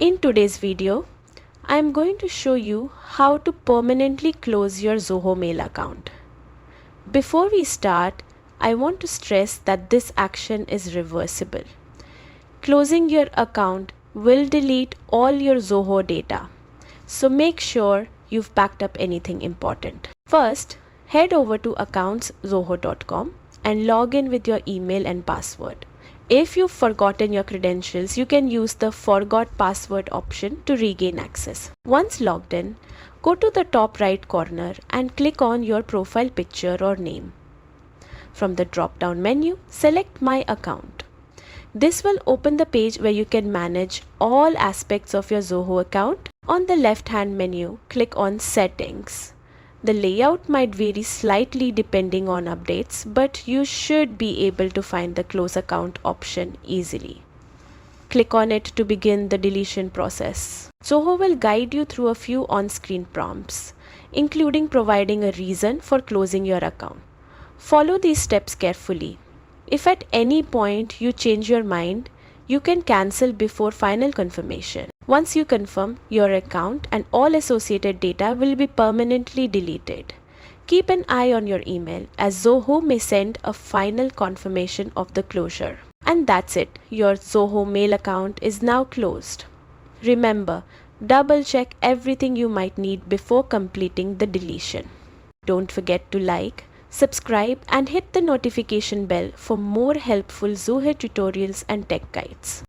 In today's video, I am going to show you how to permanently close your Zoho Mail account. Before we start, I want to stress that this action is reversible. Closing your account will delete all your Zoho data, so make sure you've backed up anything important. First, head over to accounts.zoho.com and log in with your email and password. If you've forgotten your credentials, you can use the Forgot Password option to regain access. Once logged in, go to the top right corner and click on your profile picture or name. From the drop-down menu, select My Account. This will open the page where you can manage all aspects of your Zoho account. On the left-hand menu, click on Settings. The layout might vary slightly depending on updates, but you should be able to find the Close Account option easily. Click on it to begin the deletion process. Zoho will guide you through a few on-screen prompts, including providing a reason for closing your account. Follow these steps carefully. If at any point you change your mind, you can cancel before final confirmation. Once you confirm, your account and all associated data will be permanently deleted. Keep an eye on your email, as Zoho may send a final confirmation of the closure. And that's it, your Zoho Mail account is now closed. Remember, double check everything you might need before completing the deletion. Don't forget to like, subscribe and hit the notification bell for more helpful Zoho tutorials and tech guides.